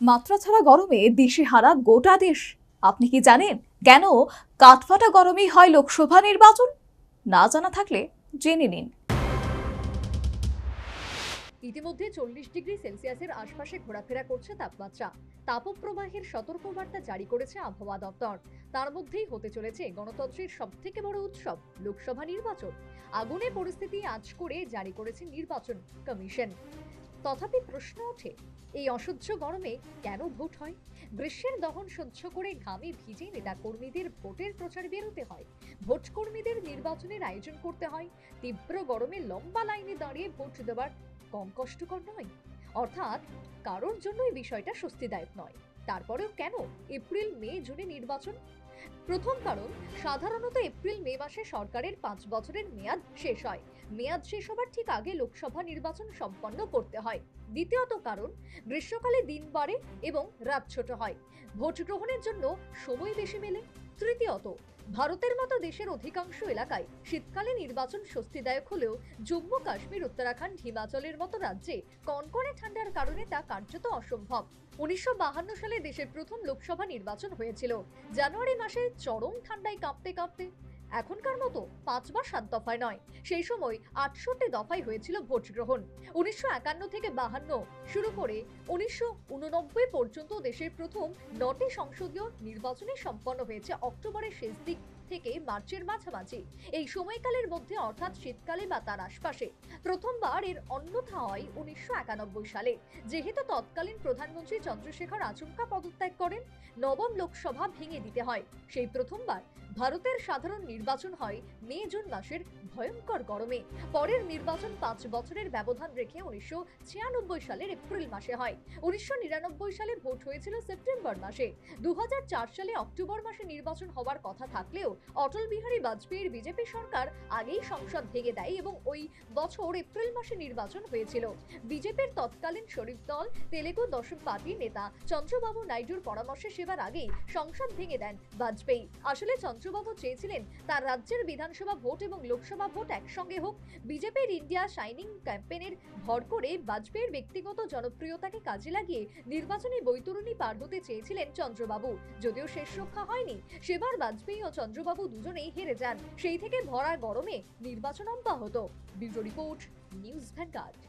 মাত্রা ছাড়া গরমে দিশেহারা গোটা দেশ। আপনি কি জানেন কেন কাঠফাটা গরমেই হয় লোকসভা নির্বাচন? না জানা থাকলে জেনে নিন। ইতিমধ্যে 40 ডিগ্রি সেলসিয়াসের আশপাশে ঘোরাফেরা করছে তাপমাত্রা। তাপপ্রবাহের সতর্কবার্তা জারি করেছে আবহাওয়া দপ্তর। তার মধ্যেই হতে চলেছে গণতন্ত্রের সবথেকে বড় উৎসব লোকসভা নির্বাচন। আগুনে পরিস্থিতি আঁচ করে জারি করেছে নির্বাচন কমিশন। তথাপি প্রশ্ন ওঠে, এই অসহ্য গরমে কেন ভোট হয়? গ্রীষ্মের দহন সহ্য করে ঘামে ভিজে নেতা কর্মীদের ভোটের প্রচারে বেরোতে হয়। ভোট কর্মীদের নির্বাচনের আয়োজন করতে হয়। তীব্র গরমে লম্বা লাইনে দাঁড়িয়ে ভোট দেওয়ার কম কষ্টকর নয়। অর্থাৎ কারোর জন্যই বিষয়টা স্বস্তিদায়ক নয়। তারপরেও কেন এপ্রিল মে জুনে নির্বাচন? প্রথম কারণ, সাধারণত এপ্রিল মে মাসে সরকারের 5 বছরের মেয়াদ শেষ হয়। মেয়াদ শেষ হবার ঠিক আগে লোকসভা নির্বাচন সম্পন্ন করতে হয়। দ্বিতীয়ত কারণ, গ্রীষ্মকালে দিন বাড়ে এবং রাত ছোট হয়, ভোট গ্রহণের জন্য সময় বেশি মেলে। তৃতীয়ত, ভারতের মতো দেশের অধিকাংশ এলাকায় শীতকালে নির্বাচন স্বস্তিদায়ক হলেও জম্মু কাশ্মীর, উত্তরাখণ্ড, হিমাচলের মতো রাজ্যে কনকনে ঠান্ডার কারণে তা কার্যত অসম্ভব। 1952 সালে দেশের প্রথম লোকসভা নির্বাচন হয়েছিল জানুয়ারি মাসে চরম ঠান্ডায় কাঁপতে কাঁপতে। এখনকার মতো 5 বা 7 দফায় নয়, সেই সময় 68 দফায় হয়েছিল ভোট গ্রহণ। 1951 থেকে 52 শুরু করে 1989 পর্যন্ত দেশের প্রথম 9টি সংসদীয় নির্বাচনে সম্পন্ন হয়েছে অক্টোবরের শেষ দিক থেকে মার্চের মাঝামাঝি। এই সময়কালের মধ্যে অর্থাৎ শীতকালে বা তার আশপাশে প্রথমবার এর অন্যথা হয় 1991 সালে। যেহেতু তৎকালীন প্রধানমন্ত্রী চন্দ্রশেখর আচমকা পদত্যাগ করেন, নবম লোকসভা ভেঙে দিতে হয়। সেই প্রথমবার ভারতের সাধারণ নির্বাচন হয় মে জুন মাসের ভয়ঙ্কর গরমে। পরের নির্বাচন 5 বছরের ব্যবধান রেখে 1996 সালের এপ্রিল মাসে হয়। 1999 সালে ভোট হয়েছিল সেপ্টেম্বর মাসে। 2004 সালে অক্টোবর মাসে নির্বাচন হওয়ার কথা থাকলেও অটল বিহারী বাজপেয়ীর বিজেপি সরকার আগেই সংসদ ভেঙে দেয় এবং ওই বছর এপ্রিল মাসে নির্বাচন হয়েছিল। বিজেপির তৎকালীন শরিক দল তেলেগু দশম পার্টির নেতা চন্দ্রবাবু নাইডুর পরামর্শে সেবার আগেই সংসদ ভেঙে দেন বাজপেয়ী। আসলে চন্দ্রবাবু চেয়েছিলেন তার রাজ্যের বিধানসভা ভোট এবং লোকসভা ভোট একসঙ্গে হোক। বিজেপির ইন্ডিয়া শাইনিং ক্যাম্পেনের ভর করে বাজপেয়ীর ব্যক্তিগত জনপ্রিয়তাকে কাজে লাগিয়ে নির্বাচনী বৈতরণী পার হতে চেয়েছিলেন চন্দ্রবাবু। যদিও শেষ রক্ষা হয়নি, সেবার বাজপেয়ী ও চন্দ্রবাবু দুজনেই হেরে যান। সেই থেকে ভরা গরমে নির্বাচন অব্যাহত। Bureau report, news vanguard.